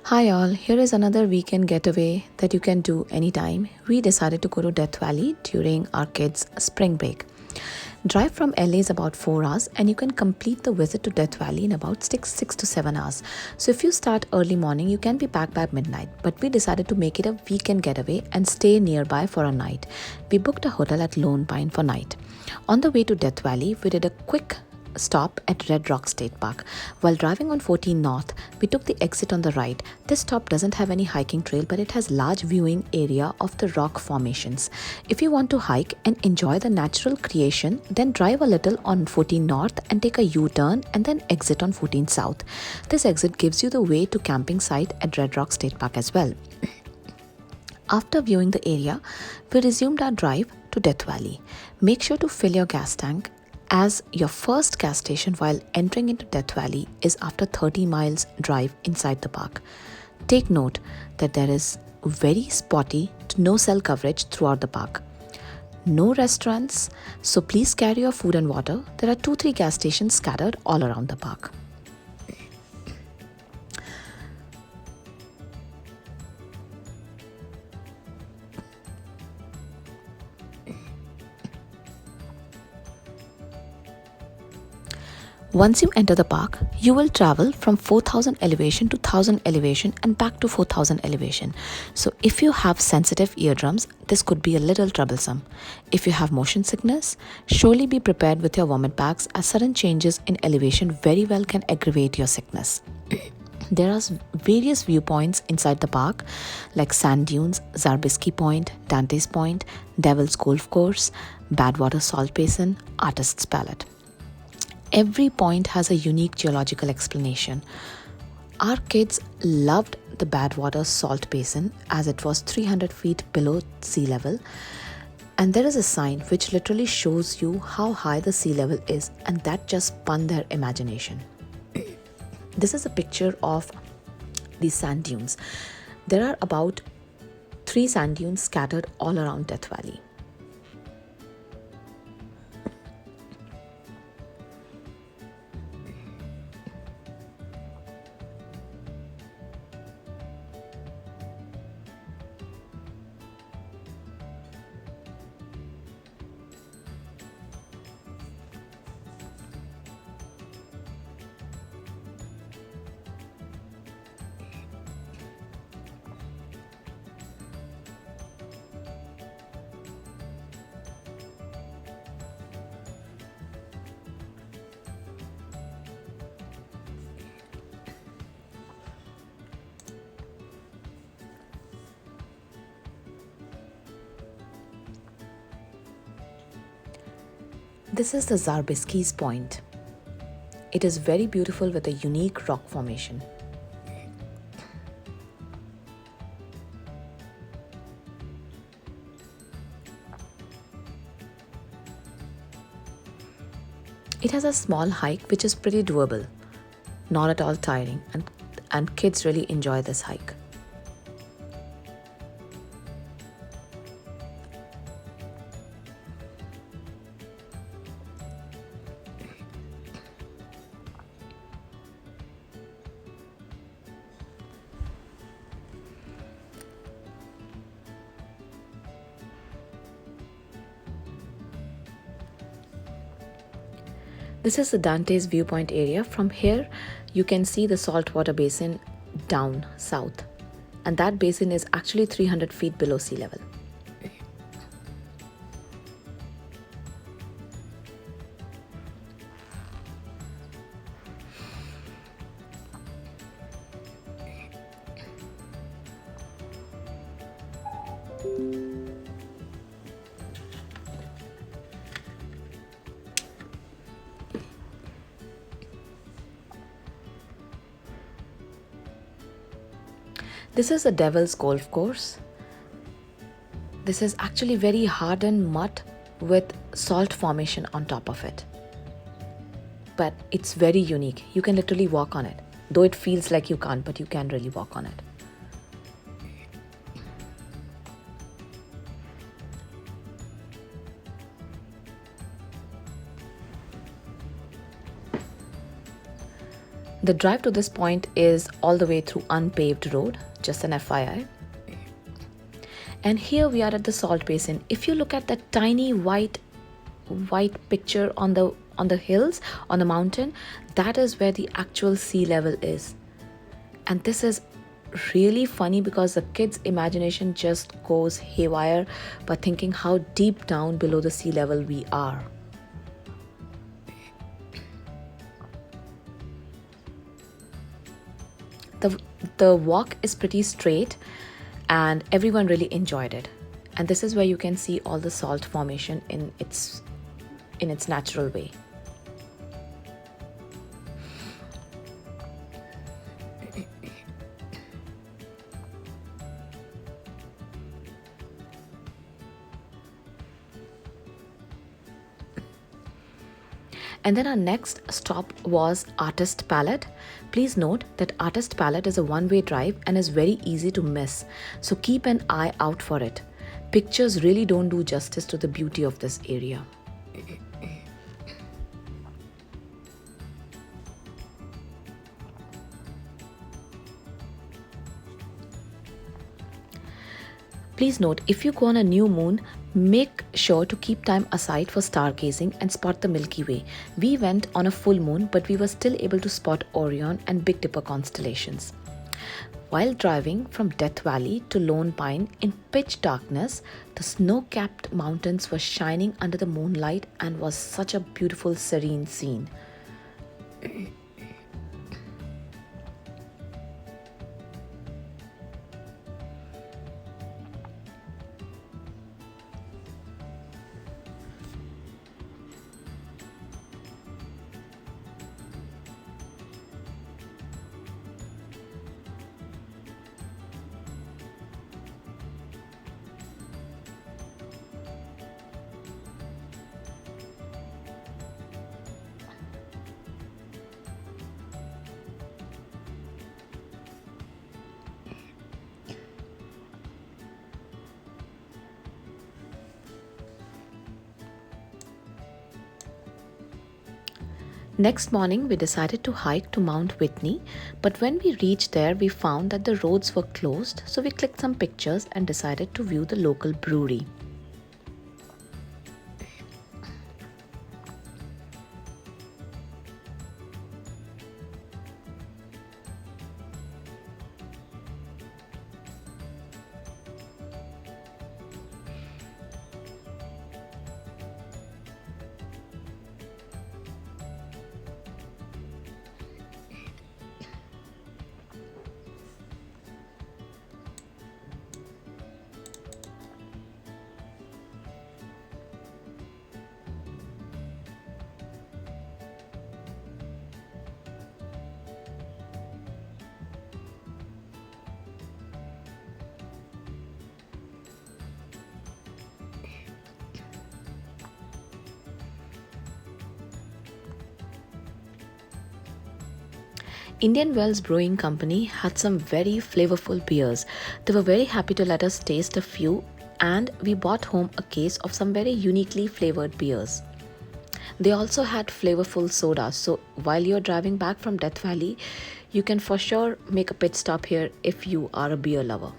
Hi all, here is another weekend getaway that you can do anytime. We decided to go to Death Valley during our kids' spring break. Drive from LA is about 4 hours and you can complete the visit to Death Valley in about 6 to 7 hours. So if you start early morning, you can be back by midnight. But we decided to make it a weekend getaway and stay nearby for a night. We booked a hotel at Lone Pine for night. On the way to Death Valley, we did a quick stop at Red Rock State Park. While driving on 14 North, we took the exit on the right. This stop doesn't have any hiking trail, but it has large viewing area of the rock formations. If you want to hike and enjoy the natural creation, then drive a little on 14 North and take a U-turn and then exit on 14 South. This exit gives you the way to camping site at Red Rock State Park as well. After viewing the area, we resumed our drive to Death Valley. Make sure to fill your gas tank as your first gas station while entering into Death Valley is after 30 miles drive inside the park. Take note that there is very spotty to no cell coverage throughout the park. No restaurants, so please carry your food and water. There are 2-3 gas stations scattered all around the park. Once you enter the park, you will travel from 4000 elevation to 1000 elevation and back to 4000 elevation. So if you have sensitive eardrums, this could be a little troublesome. If you have motion sickness, surely be prepared with your vomit bags as sudden changes in elevation very well can aggravate your sickness. There are various viewpoints inside the park like Sand Dunes, Zarbisky Point, Dante's Point, Devil's Golf Course, Badwater Salt Basin, Artist's Palette. Every point has a unique geological explanation. Our kids loved the Badwater Salt Basin as it was 300 feet below sea level. And there is a sign which literally shows you how high the sea level is, and that just spun their imagination. This is a picture of these sand dunes. There are about 3 sand dunes scattered all around Death Valley. This is the Zarbisky's Point. It is very beautiful with a unique rock formation. It has a small hike which is pretty doable, not at all tiring, and kids really enjoy this hike. This is the Dante's viewpoint area. From here, you can see the saltwater basin down south, and that basin is actually 300 feet below sea level. This is the Devil's Golf Course. This is actually very hardened mud with salt formation on top of it. But it's very unique. You can literally walk on it. Though it feels like you can't, but you can really walk on it. The drive to this point is all the way through unpaved road, just an FYI. And here we are at the salt basin. If you look at that tiny white picture on the hills, on the mountain, that is where the actual sea level is. And this is really funny because the kids' imagination just goes haywire by thinking how deep down below the sea level we are. The walk is pretty straight and everyone really enjoyed it. And this is where you can see all the salt formation in its natural way. And then our next stop was Artist Palette. Please note that Artist Palette is a one-way drive and is very easy to miss, so keep an eye out for it. Pictures really don't do justice to the beauty of this area. Please note, if you go on a new moon, make sure to keep time aside for stargazing and spot the Milky Way. We went on a full moon, but we were still able to spot Orion and Big Dipper constellations. While driving from Death Valley to Lone Pine in pitch darkness, the snow-capped mountains were shining under the moonlight and was such a beautiful, serene scene. Next morning, we decided to hike to Mount Whitney, but when we reached there, we found that the roads were closed, so we clicked some pictures and decided to view the local brewery. Indian Wells Brewing Company had some very flavorful beers. They were very happy to let us taste a few, and we bought home a case of some very uniquely flavored beers. They also had flavorful sodas, so while you're driving back from Death Valley, you can for sure make a pit stop here if you are a beer lover.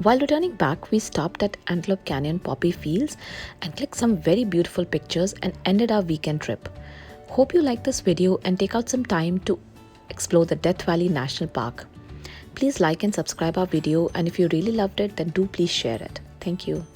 While returning back, we stopped at Antelope Canyon Poppy Fields and clicked some very beautiful pictures and ended our weekend trip. Hope you like this video and take out some time to explore the Death Valley National Park. Please like and subscribe our video, and if you really loved it, then do please share it. Thank you.